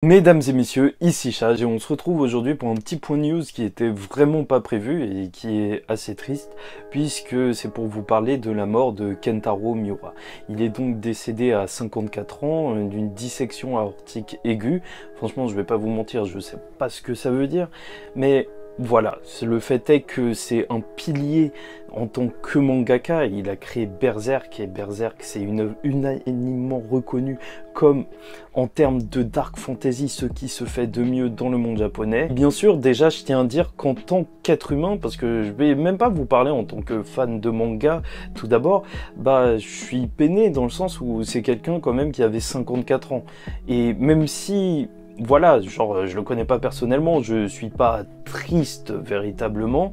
Mesdames et messieurs, ici Chage et on se retrouve aujourd'hui pour un petit point news qui était vraiment pas prévu et qui est assez triste puisque c'est pour vous parler de la mort de Kentaro Miura. Il est donc décédé à 54 ans d'une dissection aortique aiguë. Franchement, je vais pas vous mentir, je sais pas ce que ça veut dire, mais voilà, le fait est que c'est un pilier en tant que mangaka. Il a créé Berserk et Berserk c'est unanimement reconnu comme en termes de dark fantasy ce qui se fait de mieux dans le monde japonais. Bien sûr, déjà je tiens à dire qu'en tant qu'être humain, parce que je vais même pas vous parler en tant que fan de manga, tout d'abord, je suis peiné dans le sens où c'est quelqu'un quand même qui avait 54 ans. Et même si voilà, genre je le connais pas personnellement, je suis pas triste véritablement,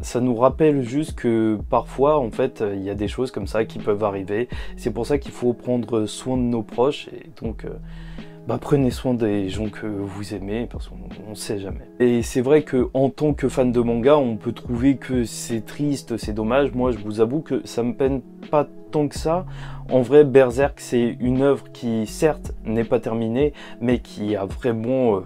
ça nous rappelle juste que parfois en fait il y a des choses comme ça qui peuvent arriver. C'est pour ça qu'il faut prendre soin de nos proches et donc prenez soin des gens que vous aimez parce qu'on sait jamais. Et c'est vrai que en tant que fan de manga, on peut trouver que c'est triste, c'est dommage. Moi, je vous avoue que ça me peine pas tant que ça. En vrai, Berserk, c'est une œuvre qui, certes, n'est pas terminée, mais qui a vraiment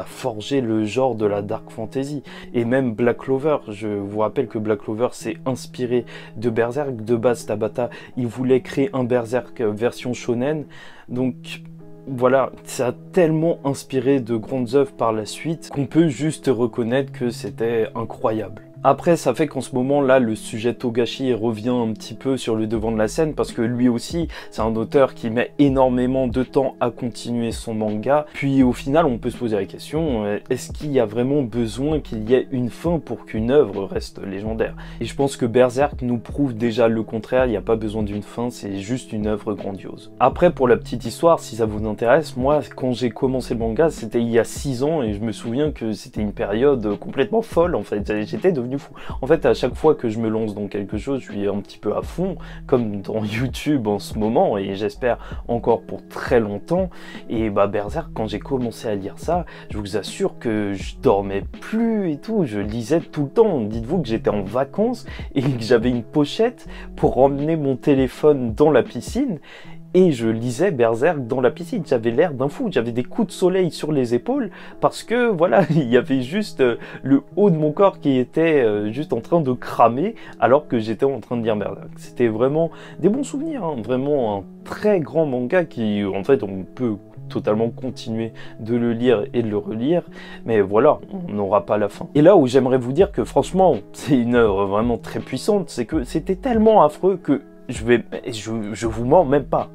forgé le genre de la dark fantasy. Et même Black Clover, je vous rappelle que Black Clover s'est inspiré de Berserk. De base, Tabata, il voulait créer un Berserk version shonen. Donc voilà, ça a tellement inspiré de grandes œuvres par la suite qu'on peut juste reconnaître que c'était incroyable. Après, ça fait qu'en ce moment-là, le sujet Togashi revient un petit peu sur le devant de la scène parce que lui aussi, c'est un auteur qui met énormément de temps à continuer son manga. Puis au final, on peut se poser la question, est-ce qu'il y a vraiment besoin qu'il y ait une fin pour qu'une œuvre reste légendaire? Et je pense que Berserk nous prouve déjà le contraire, il n'y a pas besoin d'une fin, c'est juste une œuvre grandiose. Après, pour la petite histoire, si ça vous intéresse, moi, quand j'ai commencé le manga, c'était il y a 6 ans et je me souviens que c'était une période complètement folle en fait, j'étais devenu fou. En fait, à chaque fois que je me lance dans quelque chose, je suis un petit peu à fond, comme dans YouTube en ce moment, et j'espère encore pour très longtemps. Et Berserk, quand j'ai commencé à lire ça, je vous assure que je dormais plus et tout, je lisais tout le temps. Dites-vous que j'étais en vacances et que j'avais une pochette pour emmener mon téléphone dans la piscine. Et je lisais Berserk dans la piscine, j'avais l'air d'un fou, j'avais des coups de soleil sur les épaules parce que voilà, il y avait juste le haut de mon corps qui était juste en train de cramer alors que j'étais en train de lire Berserk. C'était vraiment des bons souvenirs, hein, vraiment un très grand manga qui en fait on peut totalement continuer de le lire et de le relire, mais voilà, on n'aura pas la fin. Et là où j'aimerais vous dire que franchement, c'est une œuvre vraiment très puissante, c'est que c'était tellement affreux que je vous mens même pas,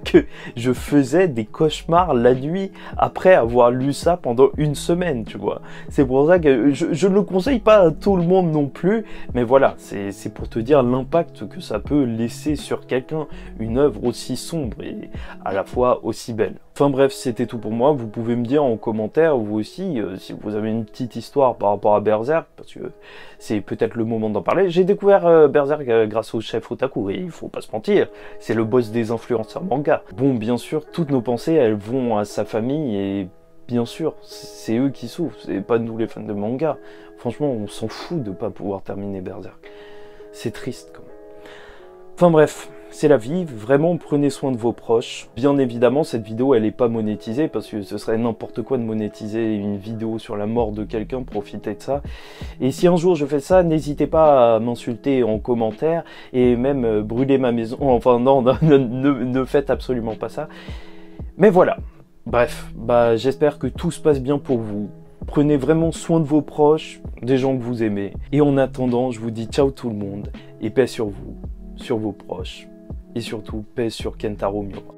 que je faisais des cauchemars la nuit après avoir lu ça pendant une semaine, tu vois. C'est pour ça que je ne le conseille pas à tout le monde non plus, mais voilà, c'est pour te dire l'impact que ça peut laisser sur quelqu'un, une œuvre aussi sombre et à la fois aussi belle. Enfin bref, c'était tout pour moi. Vous pouvez me dire en commentaire, vous aussi, si vous avez une petite histoire par rapport à Berserk, parce que c'est peut-être le moment d'en parler. J'ai découvert Berserk grâce au chef Otaku, et il faut pas se mentir, c'est le boss des influenceurs manga. Bon, bien sûr, toutes nos pensées, elles vont à sa famille, et bien sûr, c'est eux qui souffrent, c'est pas nous les fans de manga. Franchement, on s'en fout de pas pouvoir terminer Berserk. C'est triste quand même. Enfin bref, c'est la vie, vraiment prenez soin de vos proches. Bien évidemment, cette vidéo elle est pas monétisée parce que ce serait n'importe quoi de monétiser une vidéo sur la mort de quelqu'un, profitez de ça. Et si un jour je fais ça, n'hésitez pas à m'insulter en commentaire et même brûler ma maison. Enfin non, ne faites absolument pas ça. Mais voilà, bref, j'espère que tout se passe bien pour vous. Prenez vraiment soin de vos proches, des gens que vous aimez. Et en attendant, je vous dis ciao tout le monde et paix sur vous, sur vos proches. Et surtout, paix sur Kentaro Miura.